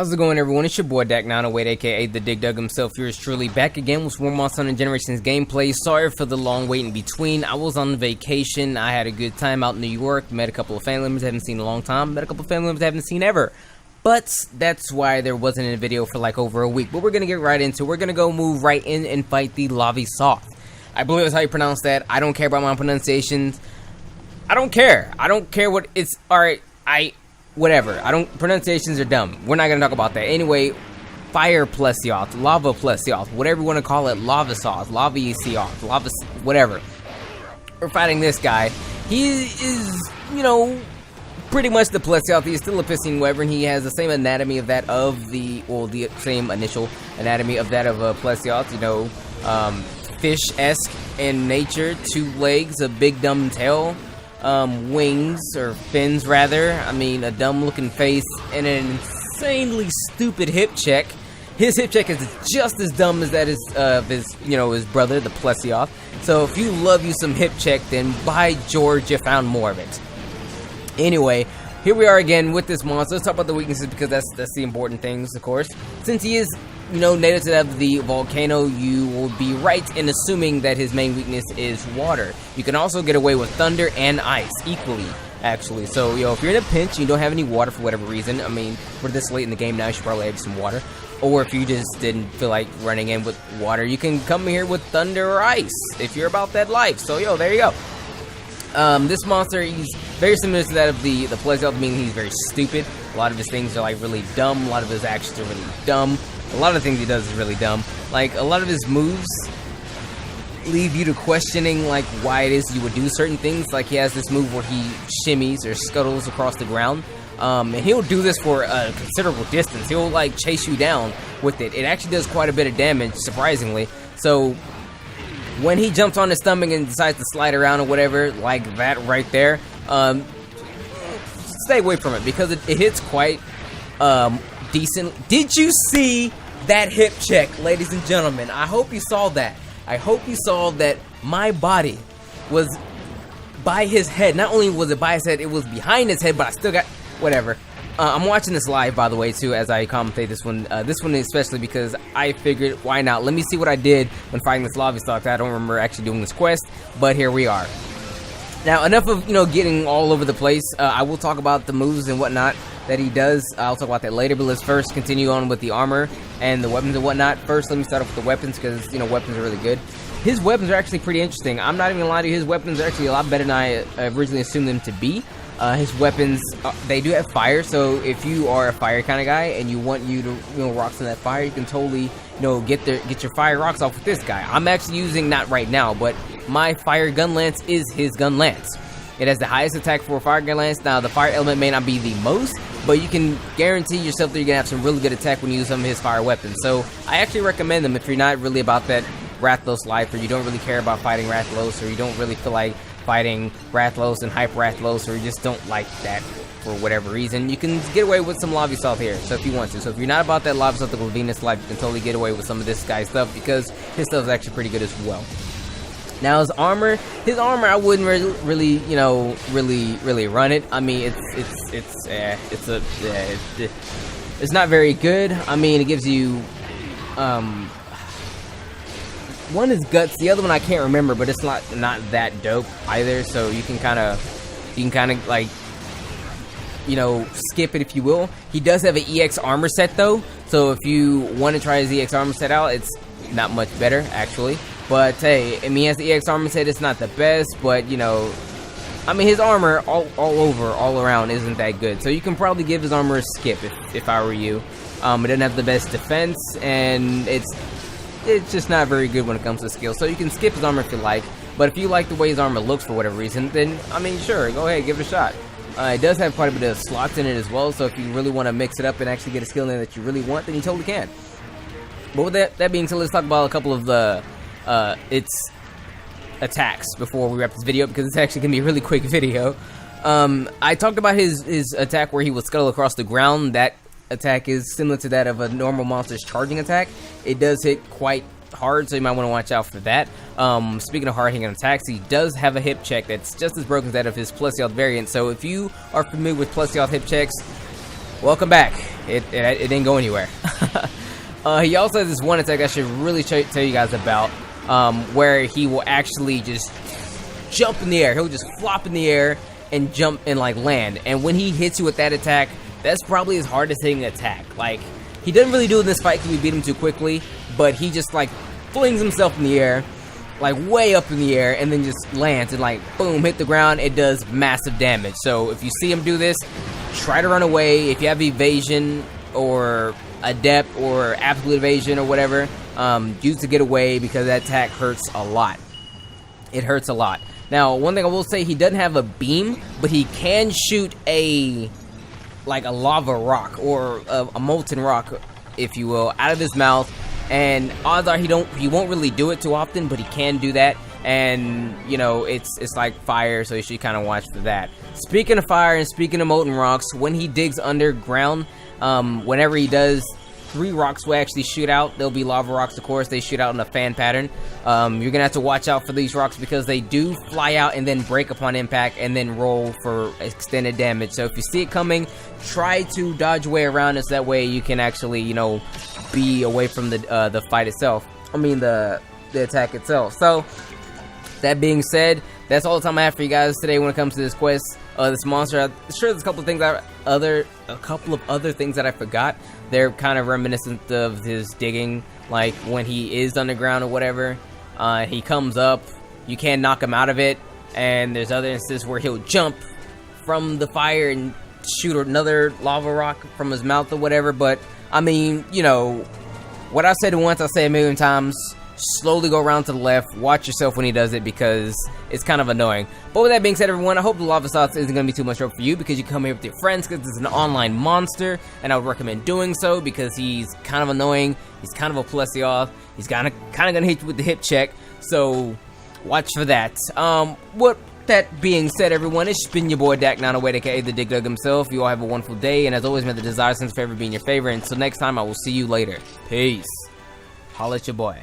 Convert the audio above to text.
How's it going, everyone? It's your boy Dak908, aka the Dig Dug himself. Yours truly, back again with more Monster Hunter Generations gameplay. Sorry for the long wait in between. I was on vacation. I had a good time out in New York. Met a couple of family members I haven't seen in a long time. Met a couple of family members I haven't seen ever. But that's why there wasn't a video for like over a week. But we're gonna get right into it. We're gonna go move right in and fight the Lavasioth. I believe that's how you pronounce that. I don't care about my pronunciations. I don't care. I don't care what it's. Alright, whatever. Pronunciations are dumb. We're not gonna talk about that. Anyway, Fire Plesioth, Lava Plesioth, whatever you want to call it, Lavasioth, whatever. We're fighting this guy. He is, pretty much the Plesioth. He's still a piscine wyvern. He has the same anatomy of that of the same initial anatomy of that of a Plesioth. Fish-esque in nature, 2 legs, a big dumb tail. Wings, or fins rather, a dumb looking face, and an insanely stupid hip check. His hip check is just as dumb as that is of his brother, the Plesioth. So if you love you some hip check, then by George, you found more of it. Anyway, here we are again with this monster. Let's talk about the weaknesses because that's the important things, of course. Since he is native to the volcano, you will be right in assuming that his main weakness is water. You can also get away with thunder and ice equally, actually. So, if you're in a pinch and you don't have any water for whatever reason, we're this late in the game now, you should probably have some water. Or if you just didn't feel like running in with water, you can come here with thunder or ice if you're about that life. So, there you go. This monster, he's very similar to that of the Plesioth, meaning he's very stupid. A lot of his things are really dumb. A lot of his actions are really dumb. A lot of things he does is really dumb. Like, a lot of his moves leave you to questioning, why it is you would do certain things. Like, he has this move where he shimmies or scuttles across the ground. And he'll do this for a considerable distance. He'll, chase you down with it. It actually does quite a bit of damage, surprisingly. So, when he jumps on his stomach and decides to slide around or whatever, like that right there, stay away from it because it hits quite, decent. Did you see that hip check, ladies and gentlemen? I hope you saw that. I hope you saw that my body was by his head. Not only was it by his head, it was behind his head, but I still got whatever. I'm watching this live, by the way, too, as I commentate this one. This one especially because I figured, why not? Let me see what I did when fighting this Lavasioth. I don't remember actually doing this quest, but here we are. Now, enough of, getting all over the place. I will talk about the moves and whatnot that he does. I'll talk about that later, but let's first continue on with the armor and the weapons and whatnot. First, let me start off with the weapons because, weapons are really good. His weapons are actually pretty interesting. I'm not even gonna lie to you, his weapons are actually a lot better than I originally assumed them to be. His weapons, they do have fire, so if you are a fire kind of guy and you want you to, rock some of that fire, you can totally, get your fire rocks off with this guy. I'm actually using, not right now, but my fire gun lance is his gun lance. It has the highest attack for a fire gun lance. Now, the fire element may not be the most, but you can guarantee yourself that you're gonna have some really good attack when you use some of his fire weapons. So, I actually recommend them if you're not really about that Rathalos life, or you don't really care about fighting Rathalos, or you don't really feel like fighting Rathalos and Hyper Rathalos, or you just don't like that for whatever reason. You can get away with some Lavasioth here, so if you want to. So if you're not about that Lavasioth or Venus life, you can totally get away with some of this guy's stuff, because his stuff is actually pretty good as well. Now his armor, I wouldn't really run it. It's not very good. It gives you, one is guts, the other one I can't remember, but it's not that dope either. So you can kind of skip it if you will. He does have an EX armor set though, so if you want to try his EX armor set out, it's not much better actually. But hey, he has the EX armor set. It's not the best, but his armor all around isn't that good. So you can probably give his armor a skip if I were you. It doesn't have the best defense, and it's just not very good when it comes to skill. So you can skip his armor if you like. But if you like the way his armor looks for whatever reason, then sure, go ahead, give it a shot. It does have quite a bit of slots in it as well. So if you really want to mix it up and actually get a skill in there that you really want, then you totally can. But with that being said, let's talk about a couple of the its attacks before we wrap this video up, because it's actually gonna be a really quick video. I talked about his attack where he would scuttle across the ground. That attack is similar to that of a normal monster's charging attack. It does hit quite hard, so you might want to watch out for that. Speaking of hard hitting attacks, he does have a hip check that's just as broken as that of his Plesioth variant. So if you are familiar with Plesioth hip checks, welcome back. it didn't go anywhere. He also has this one attack I should really tell you guys about, where he will actually just jump in the air. He'll just flop in the air and jump and like land. And when he hits you with that attack, that's probably his hardest hitting attack. Like, he doesn't really do it in this fight because we beat him too quickly, but he just like flings himself in the air, like way up in the air, and then just lands and like boom, hit the ground. It does massive damage. So if you see him do this, try to run away. If you have evasion or adept or absolute evasion or whatever, use to get away, because that attack hurts a lot. It hurts a lot. Now, one thing I will say, he doesn't have a beam, but he can shoot a lava rock or a molten rock, if you will, out of his mouth. And odds are he won't really do it too often, but he can do that. And you know, it's like fire, so you should kind of watch for that. Speaking of fire and speaking of molten rocks, when he digs underground, whenever he does, 3 rocks will actually shoot out. They'll be lava rocks, of course. They shoot out in a fan pattern. You're gonna have to watch out for these rocks because they do fly out and then break upon impact and then roll for extended damage. So if you see it coming, try to dodge way around it, so that way you can actually, you know, be away from the fight itself. I mean the attack itself. So that being said, that's all the time I have for you guys today when it comes to this quest. This monster. I'm sure there's a couple of things other things that I forgot. They're kind of reminiscent of his digging, like when he is underground or whatever. He comes up, you can't knock him out of it, and there's other instances where he'll jump from the fire and shoot another lava rock from his mouth or whatever. But I mean, you know, what I said once, I say a million times. Slowly go around to the left. Watch yourself when he does it, because it's kind of annoying. But with that being said, everyone, I hope the Lavasioth isn't going to be too much trouble for you, because you come here with your friends, because it's an online monster, and I would recommend doing so because he's kind of annoying. He's kind of a Plesioth. He's kind of going to hit you with the hip check, so watch for that. What that being said, everyone, it's been your boy Dak908, aka the Dig Dug himself. You all have a wonderful day, and as always, may the desire sense forever being your favorite. Until next time, I will see you later. Peace. Holla at your boy.